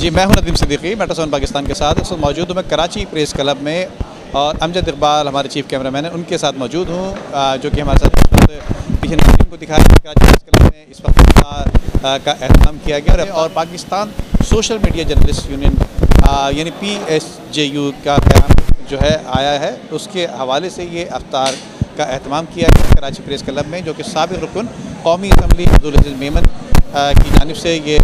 जी, मैं हूं नदीम सिद्दीकी, मेट्रो 7 पाकिस्तान के साथ इस वक्त मौजूद हूँ मैं कराची प्रेस क्लब में, और अमजद इकबाल हमारे चीफ कैमरामैन हैं, उनके साथ मौजूद हूँ जो कि हमारे साथ इस वक्त पीछे नदीम को दिखाया कराची प्रेस क्लब में इस वक्त का एहतमाम किया गया। और Pakistan social media journalist union यानी PSJU का क़याम जो है आया है, उसके हवाले से ये अफ्तार का एहतमाम किया गया कराची प्रेस क्लब में, जो कि साबिक़ रुकन कौमी असम्बली अब्दुल अज़ीज़ मेमन की जानिब से ये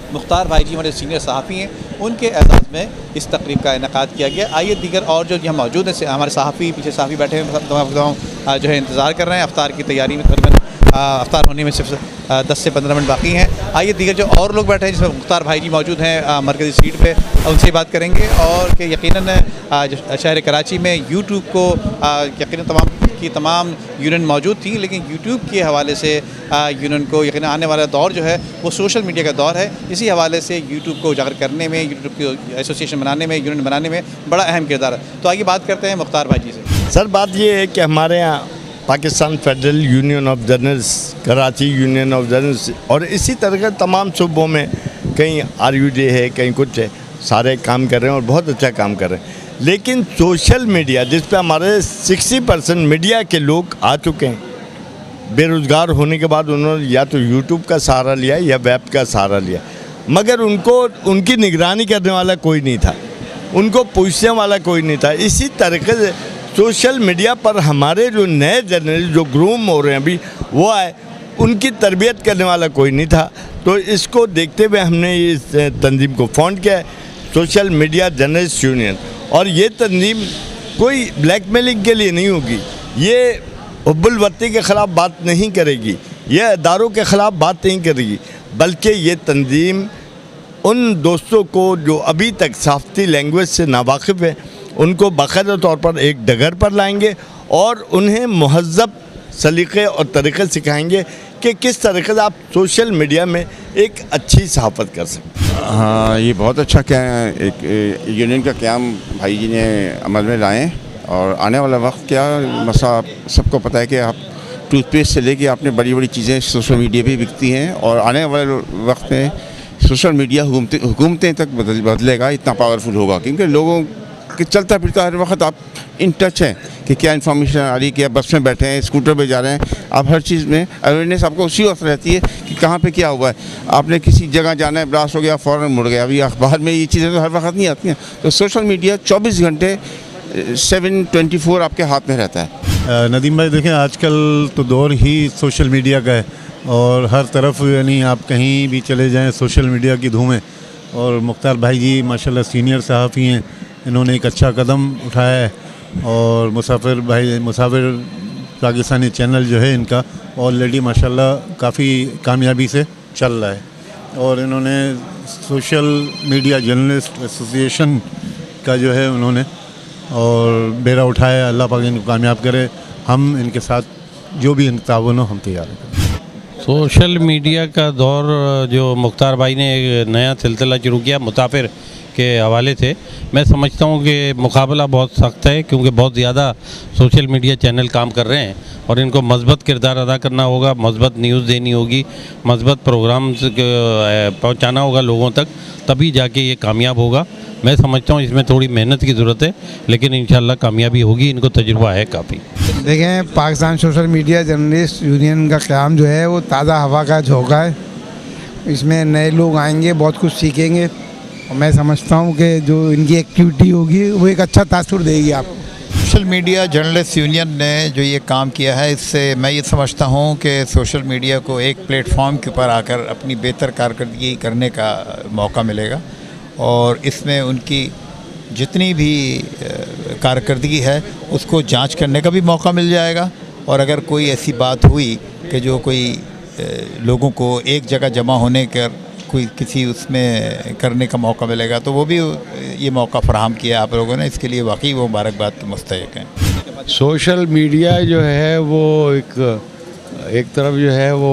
मुख्तार भाई जी हमारे सीनियर सहाफ़ी हैं, उनके एजाज़ में इस तकरीब का इनेकाद किया गया। आइए दीगर और जो यहाँ मौजूद हैं हमारे सहाफ़ी, पीछे सहाफ़ी बैठे हैं जो है इंतज़ार कर रहे हैं अफ्तार की तैयारी में, तकरीबन अफ्तार होने में सिर्फ 10 से 15 मिनट बाकी हैं। आइए दीगर जो और लोग बैठे हैं जिसमें मुख्तार भाई जी मौजूद हैं मरकज़ी सीट पे, उनसे बात करेंगे। और कि यकीनन शहर कराची में यूट्यूब को यकीनन तमाम यूनियन मौजूद थी, लेकिन यूट्यूब के हवाले से यूनियन को यकीनन आने वाला दौर जो है वो सोशल मीडिया का दौर है। इसी हवाले से यूट्यूब को उजागर करने में, यूट्यूब की एसोसिएशन बनाने में, यूनियन बनाने में बड़ा अहम किरदार है। तो आइए बात करते हैं मुख्तार भाई जी से। सर, बात ये है कि हमारे यहाँ Pakistan federal union of journalist, Karachi union of journalist और इसी तरह के तमाम सूबों में कहीं RUJ है, कहीं कुछ है, सारे काम कर रहे हैं और बहुत अच्छा काम कर रहे हैं। लेकिन सोशल मीडिया जिस पे हमारे 60% मीडिया के लोग आ चुके हैं, बेरोज़गार होने के बाद उन्होंने या तो यूट्यूब का सहारा लिया या वेब का सहारा लिया, मगर उनकी निगरानी करने वाला कोई नहीं था, उनको पूछने वाला कोई नहीं था। इसी तरीके से सोशल मीडिया पर हमारे जो नए जर्नलिस्ट जो ग्रूम हो रहे हैं अभी वो आए, उनकी तरबियत करने वाला कोई नहीं था। तो इसको देखते हुए हमने इस तंजीम को फाउंड किया है, सोशल मीडिया जर्नलिस्ट यूनियन। और ये तंजीम कोई ब्लैकमेलिंग के लिए नहीं होगी, ये हुब्बुल वतनी के ख़िलाफ़ बात नहीं करेगी, ये इदारों के ख़िलाफ़ बात नहीं करेगी, बल्कि ये तंजीम उन दोस्तों को जो अभी तक सहाफ़ती लैंग्वेज से नावाकिफ़ है उनको बाकायदा तौर पर एक डगर पर लाएंगे और उन्हें मुहज़्ज़ब सलीक़े और तरीक़े सिखाएंगे कि किस तरीके से आप सोशल मीडिया में एक अच्छी सहाफ़त कर सकते हैं। हाँ, ये बहुत अच्छा क्या एक यूनियन का क़याम भाई जी ने अमल में लाए, और आने वाला वक्त क्या मसला सबको पता है कि आप टूथपेस्ट से लेके आपने बड़ी बड़ी चीज़ें सोशल मीडिया पे बिकती हैं, और आने वाले वक्त में सोशल मीडिया हुकूमतें तक बदलेगा, इतना पावरफुल होगा, क्योंकि लोगों के चलता फिरता हर वक्त आप इन टच हैं कि क्या इन्फॉर्मेशन आ रही है, कि आप बस में बैठे हैं, स्कूटर पे जा रहे हैं, आप हर चीज़ में अवेयरनेस आपको उसी वक्त रहती है कि कहाँ पे क्या हुआ है। आपने किसी जगह जाना है, ब्लास्ट हो गया, फ़ौरन मुड़ गया। अभी अखबार में ये चीज़ें तो हर वक्त नहीं आती हैं, तो सोशल मीडिया 24 घंटे 7/24 आपके हाथ में रहता है। नदीम भाई देखें, आजकल तो दौर ही सोशल मीडिया का है, और हर तरफ यानी आप कहीं भी चले जाएँ सोशल मीडिया की धूम है। और मुख्तार भाई जी माशाल्लाह सीनियर सहाफ़ी हैं, इन्होंने एक अच्छा कदम उठाया है, और मुसाफिर पाकिस्तानी चैनल जो है इनका ऑलरेडी माशाल्लाह काफ़ी कामयाबी से चल रहा है, और इन्होंने सोशल मीडिया जर्नलिस्ट एसोसिएशन का जो है उन्होंने और बेड़ा उठाया। अल्लाह पाक इनको कामयाब करे, हम इनके साथ जो भी ताउन हो हम तैयार हैं। सोशल मीडिया का दौर जो मुख्तार भाई ने एक नया सिलसिला शुरू किया मुसाफिर के हवाले से, मैं समझता हूँ कि मुकाबला बहुत सख्त है, क्योंकि बहुत ज़्यादा सोशल मीडिया चैनल काम कर रहे हैं, और इनको मज़बूत किरदार अदा करना होगा, मज़बूत न्यूज़ देनी होगी, मज़बूत प्रोग्राम पहुँचाना होगा लोगों तक, तभी जाके ये कामयाब होगा। मैं समझता हूँ इसमें थोड़ी मेहनत की ज़रूरत है, लेकिन इंशाल्लाह कामयाबी होगी, इनको तजुर्बा है काफ़ी। देखें, Pakistan social media journalist union का क़याम जो है वो ताज़ा हवा का झोंका है। इसमें नए लोग आएंगे, बहुत कुछ सीखेंगे, और मैं समझता हूँ कि जो इनकी एक्टिविटी होगी वो एक अच्छा तासुर देगी आपको। सोशल मीडिया जर्नलिस्ट यूनियन ने जो ये काम किया है, इससे मैं ये समझता हूँ कि सोशल मीडिया को एक प्लेटफॉर्म के ऊपर आकर अपनी बेहतर कारकर्दगी करने का मौका मिलेगा, और इसमें उनकी जितनी भी कारकर्दगी है उसको जांच करने का भी मौका मिल जाएगा। और अगर कोई ऐसी बात हुई कि जो कोई लोगों को एक जगह जमा होने कर कोई किसी उसमें करने का मौका मिलेगा, तो वो भी ये मौका फराहम किया आप लोगों ने, इसके लिए वाकई वो मुबारकबाद के मुस्तहिक हैं। सोशल मीडिया जो है वो एक तरफ जो है वो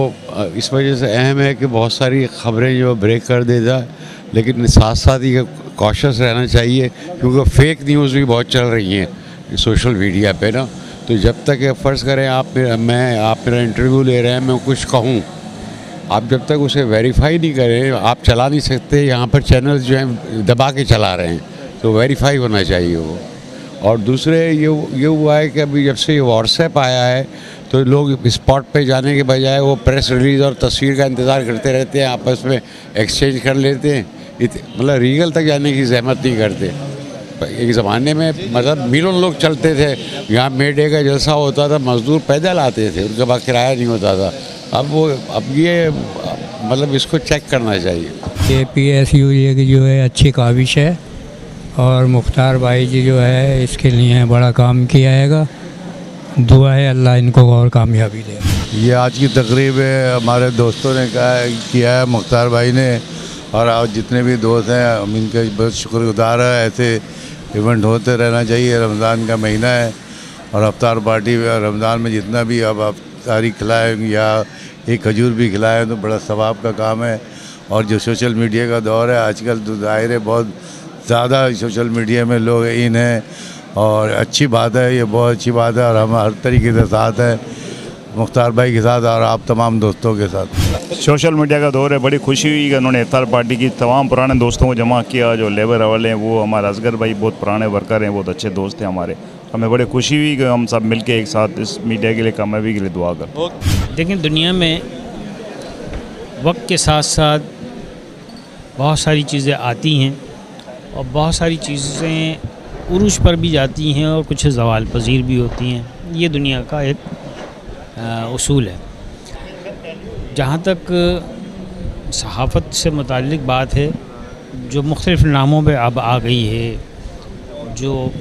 इस वजह से अहम है कि बहुत सारी ख़बरें जो ब्रेक कर देता है, लेकिन साथ साथ ही कॉशियस रहना चाहिए, क्योंकि फेक न्यूज़ भी बहुत चल रही हैं सोशल मीडिया पे ना। तो जब तक फ़र्ज़ करें आप मेरा इंटरव्यू ले रहे हैं, मैं कुछ कहूँ आप जब तक उसे वेरीफाई नहीं करें आप चला नहीं सकते। यहाँ पर चैनल जो हैं दबा के चला रहे हैं, तो वेरीफाई होना चाहिए वो। और दूसरे ये हुआ है कि अभी जब से ये व्हाट्सएप आया है तो लोग स्पॉट पे जाने के बजाय वो प्रेस रिलीज़ और तस्वीर का इंतज़ार करते रहते हैं, आपस में एक्सचेंज कर लेते हैं, मतलब रीगल तक जाने की जहमत नहीं करते। एक ज़माने में मतलब मीलों लोग चलते थे, यहाँ मे डे का जलसा होता था, मज़दूर पैदल आते थे, उनके पास किराया नहीं होता था। अब ये मतलब इसको चेक करना चाहिए। PSU ये की जो है अच्छी काविश है और मुख्तार भाई जी जो है इसके लिए बड़ा काम किया हैगा। दुआ है अल्लाह इनको और कामयाबी दे। ये आज की तकरीब है, हमारे दोस्तों ने किया है, मुख्तार भाई ने, और आज जितने भी दोस्त हैं हम इनके बहुत शुक्रगुजार है। ऐसे इवेंट होते रहना चाहिए। रमज़ान का महीना है और अफ्तार पार्टी रमज़ान में जितना भी अब अफ्तारी खिलाएँ या एक खजूर भी खिलाएँ तो बड़ा सवाब का काम है। और जो सोशल मीडिया का दौर है आजकल तो ज़ाहिर है बहुत ज़्यादा सोशल मीडिया में लोग इन हैं और अच्छी बात है, ये बहुत अच्छी बात है। और हम हर तरीके से साथ हैं मुख्तार भाई के साथ और आप तमाम दोस्तों के साथ। सोशल मीडिया का दौर है, बड़ी खुशी हुई कि उन्होंने इफ्तार पार्टी की तमाम पुराने दोस्तों को जमा किया। जो लेबर वाले हैं वो हमारे असगर भाई बहुत पुराने वर्कर हैं, बहुत अच्छे दोस्त हैं हमारे। हमें बड़ी खुशी हुई कि हम सब मिलके एक साथ इस मीडिया के लिए कामयाबी के लिए दुआ कर। लेकिन दुनिया में वक्त के साथ साथ बहुत सारी चीज़ें आती हैं और बहुत सारी चीज़ें उरूज पर भी जाती हैं और कुछ ज़वाल पजीर भी होती हैं। ये दुनिया का एक उसूल है। जहाँ तक सहाफ़त से मुताल्लिक़ बात है, जो मुख्तलिफ़ नामों पे अब आ गई है, जो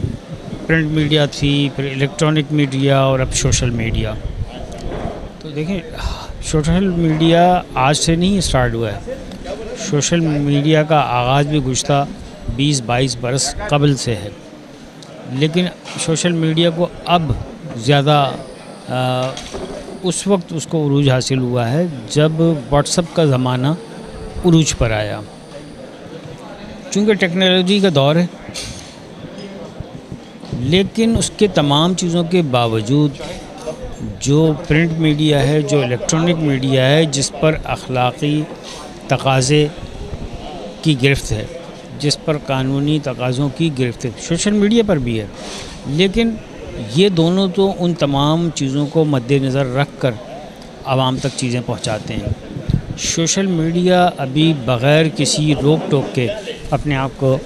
प्रिंट मीडिया थी, फिर इलेक्ट्रॉनिक मीडिया और अब सोशल मीडिया। तो देखें, सोशल मीडिया आज से नहीं स्टार्ट हुआ है। सोशल मीडिया का आगाज़ भी गुज़श्ता 20-22 बरस कबल से है, लेकिन सोशल मीडिया को अब ज़्यादा उस वक्त उसको उरूज हासिल हुआ है जब व्हाट्सएप का ज़माना उरूज पर आया। चूँकि टेक्नोलॉजी का दौर है, लेकिन उसके तमाम चीज़ों के बावजूद जो प्रिंट मीडिया है, जो इलेक्ट्रॉनिक मीडिया है, जिस पर अखलाक़ी तकाज़े की गिरफ्त है, जिस पर कानूनी तकाज़ों की गिरफ्त है, सोशल मीडिया पर भी है। लेकिन ये दोनों तो उन तमाम चीज़ों को मद्देनज़र रख कर आवाम तक चीज़ें पहुँचाते हैं। सोशल मीडिया अभी बग़ैर किसी रोक टोक के अपने आप को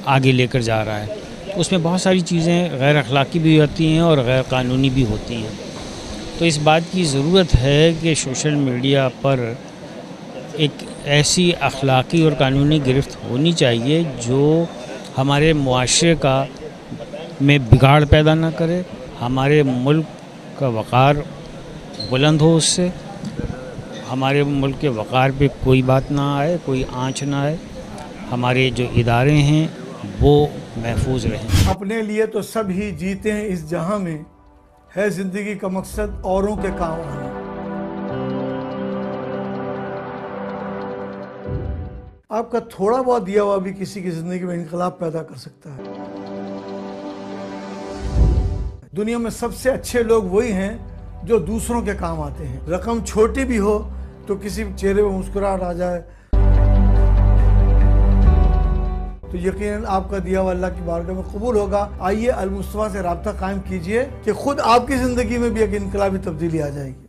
आगे लेकर जा रहा है। उसमें बहुत सारी चीज़ें गैर अखलाकी भी होती हैं और गैर कानूनी भी होती हैं। तो इस बात की ज़रूरत है कि सोशल मीडिया पर एक ऐसी अखलाकी और कानूनी गिरफ्त होनी चाहिए जो हमारे मुआशरे का में बिगाड़ पैदा ना करे, हमारे मुल्क का वक़ार बुलंद हो, उससे हमारे मुल्क के वक़ार पे कोई बात ना आए, कोई आँच ना आए, हमारे जो इदारे हैं वो महफूज रहें। अपने लिए तो सब ही जीते हैं इस जहां में, है ज़िंदगी का मकसद औरों के काम आना। आपका थोड़ा बहुत दिया हुआ भी किसी की ज़िंदगी में इनकलाब पैदा कर सकता है। दुनिया में सबसे अच्छे लोग वही हैं जो दूसरों के काम आते हैं। रकम छोटी भी हो तो किसी चेहरे पे मुस्कुराहट आ जाए तो यकीनन आपका दिया हुआ अल्लाह की बारगाह में कबूल होगा। आइए अल मुस्तफ़ा से राब्ता कायम कीजिए कि खुद आपकी ज़िंदगी में भी एक इनकलाबी तब्दीली आ जाएगी।